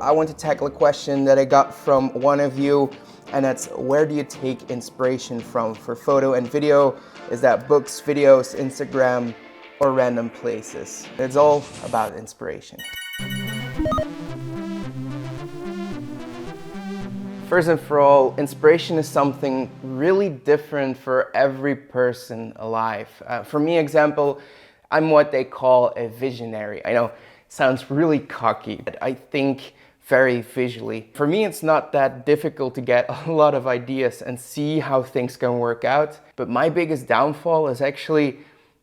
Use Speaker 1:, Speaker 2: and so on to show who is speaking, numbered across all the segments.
Speaker 1: I want to tackle a question that I got from one of you, and that's where do you take inspiration from for photo and video? Is that books, videos, Instagram, or random places? It's all about inspiration. First and for all, inspiration is something really different for every person alive. For me, example, I'm what they call a visionary. I know it sounds really cocky, but I think very visually. For me, it's not that difficult to get a lot of ideas and see how things can work out. But my biggest downfall is actually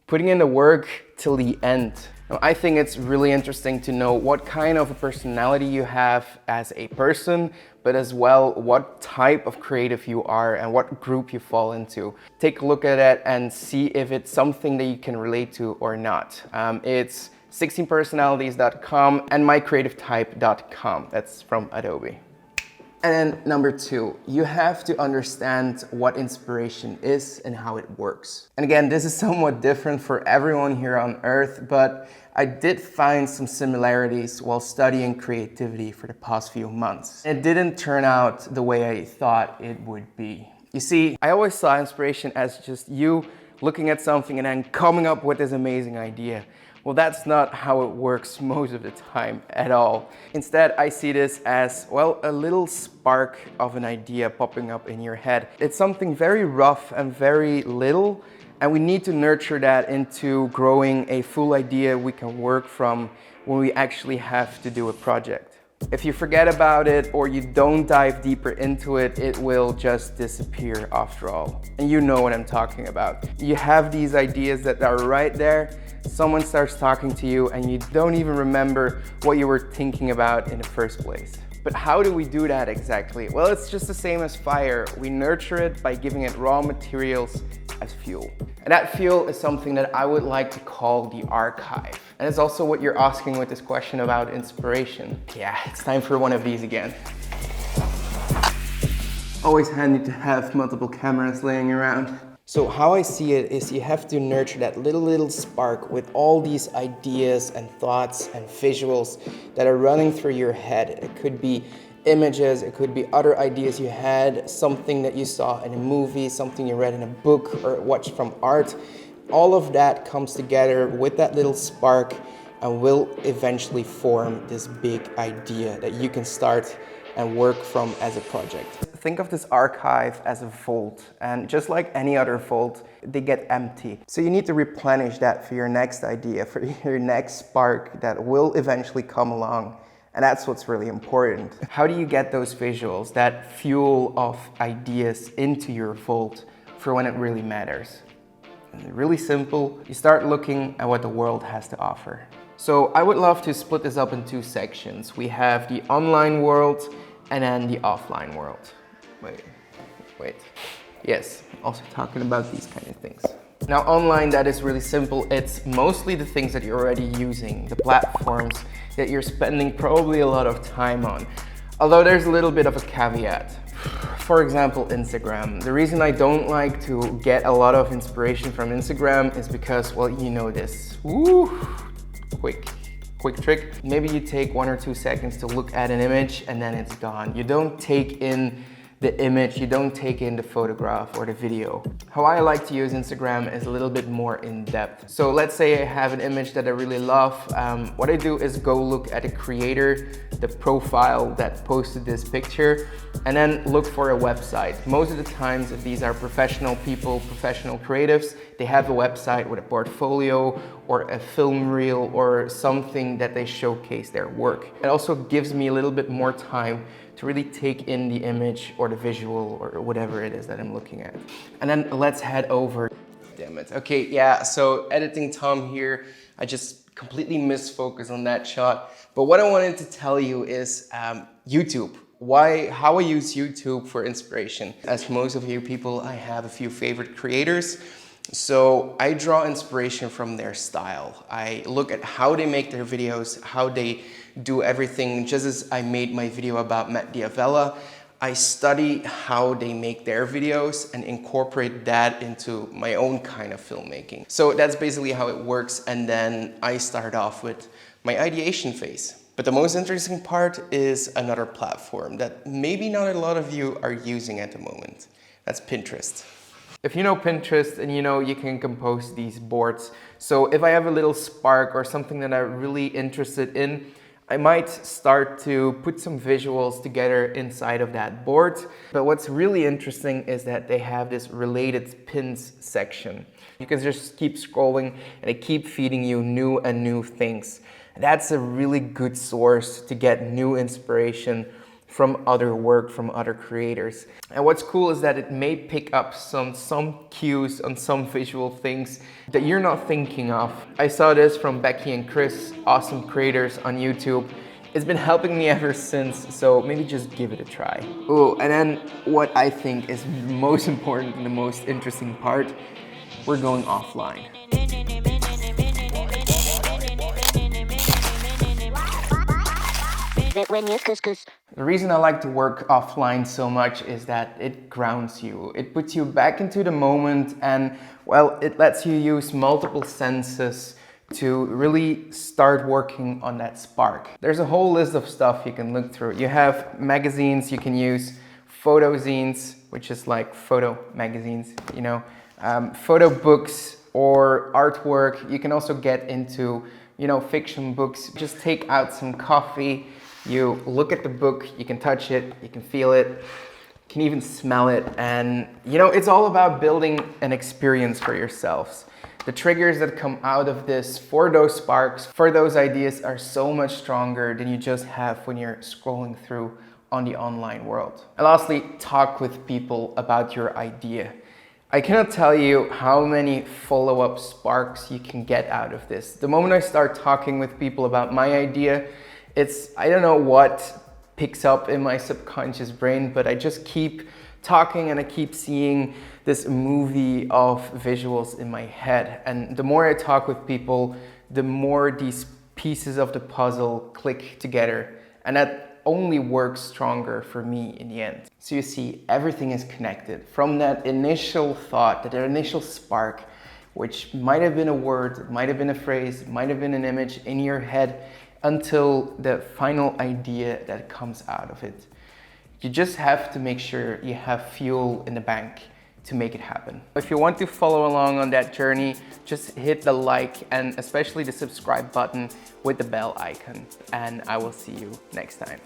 Speaker 1: putting in the work till the end. Now, I think it's really interesting to know what kind of a personality you have as a person, but as well what type of creative you are and what group you fall into. Take a look at it and see if it's something that you can relate to or not. It's 16personalities.com and mycreativetype.com. That's from Adobe. And then number 2, you have to understand what inspiration is and how it works. And again, this is somewhat different for everyone here on Earth, but I did find some similarities while studying creativity for the past few months. It didn't turn out the way I thought it would be. You see, I always saw inspiration as just you looking at something and then coming up with this amazing idea. Well, that's not how it works most of the time at all. Instead, I see this as, well, a little spark of an idea popping up in your head. It's something very rough and very little, and we need to nurture that into growing a full idea we can work from when we actually have to do a project. If you forget about it or you don't dive deeper into it, it will just disappear after all. And you know what I'm talking about. You have these ideas that are right there, someone starts talking to you and you don't even remember what you were thinking about in the first place. But how do we do that exactly? Well, it's just the same as fire. We nurture it by giving it raw materials as fuel. And that fuel is something that I would like to call the archive. And it's also what you're asking with this question about inspiration. Yeah, it's time for one of these again. Always handy to have multiple cameras laying around. So how I see it is you have to nurture that little spark with all these ideas and thoughts and visuals that are running through your head. It could be images, it could be other ideas you had, something that you saw in a movie, something you read in a book or watched from art. All of that comes together with that little spark and will eventually form this big idea that you can start and work from as a project. Think of this archive as a vault, and just like any other vault, they get empty. So you need to replenish that for your next idea, for your next spark that will eventually come along. And that's what's really important. How do you get those visuals, that fuel of ideas into your vault for when it really matters? Really simple. You start looking at what the world has to offer. So I would love to split this up in 2 sections. We have the online world and then the offline world. Wait. Yes, also talking about these kind of things. Now online, that is really simple. It's mostly the things that you're already using, the platforms that you're spending probably a lot of time on. Although there's a little bit of a caveat. For example, Instagram. The reason I don't like to get a lot of inspiration from Instagram is because, well, you know this. Woo! Quick trick. Maybe you take 1 or 2 seconds to look at an image and then it's gone. You don't take in the image, you don't take in the photograph or the video. How I like to use Instagram is a little bit more in depth. So let's say I have an image that I really love. What I do is go look at the creator, the profile that posted this picture, and then look for a website. Most of the times, if these are professional people, professional creatives, they have a website with a portfolio or a film reel or something that they showcase their work. It also gives me a little bit more time to really take in the image or the visual or whatever it is that I'm looking at. And then let's head over. Damn it. Okay, yeah, so editing Tom here, I just completely misfocused on that shot. But what I wanted to tell you is YouTube. How I use YouTube for inspiration. As most of you people, I have a few favorite creators. So I draw inspiration from their style. I look at how they make their videos, how they do everything. Just as I made my video about Matt D'Avella, I study how they make their videos and incorporate that into my own kind of filmmaking. So that's basically how it works. And then I start off with my ideation phase. But the most interesting part is another platform that maybe not a lot of you are using at the moment. That's Pinterest. If you know Pinterest and you know you can compose these boards. So if I have a little spark or something that I'm really interested in, I might start to put some visuals together inside of that board. But what's really interesting is that they have this related pins section. You can just keep scrolling and they keep feeding you new and new things. That's a really good source to get new inspiration from other work, from other creators. And what's cool is that it may pick up some cues on some visual things that you're not thinking of. I saw this from Becky and Chris, awesome creators on YouTube. It's been helping me ever since, so maybe just give it a try. Oh, and then what I think is most important and the most interesting part, we're going offline. The reason I like to work offline so much is that it grounds you. It puts you back into the moment and, well, it lets you use multiple senses to really start working on that spark. There's a whole list of stuff you can look through. You have magazines you can use, photo zines, which is like photo magazines, you know, photo books or artwork. You can also get into, you know, fiction books. Just take out some coffee. You look at the book, you can touch it, you can feel it, you can even smell it. And you know, it's all about building an experience for yourselves. The triggers that come out of this for those sparks, for those ideas are so much stronger than you just have when you're scrolling through on the online world. And lastly, talk with people about your idea. I cannot tell you how many follow-up sparks you can get out of this. The moment I start talking with people about my idea, I don't know what picks up in my subconscious brain, but I just keep talking and I keep seeing this movie of visuals in my head. And the more I talk with people, the more these pieces of the puzzle click together. And that only works stronger for me in the end. So you see, everything is connected. From that initial thought, that initial spark, which might have been a word, might have been a phrase, might have been an image in your head, until the final idea that comes out of it. You just have to make sure you have fuel in the bank to make it happen. If you want to follow along on that journey, just hit the like and especially the subscribe button with the bell icon. And I will see you next time.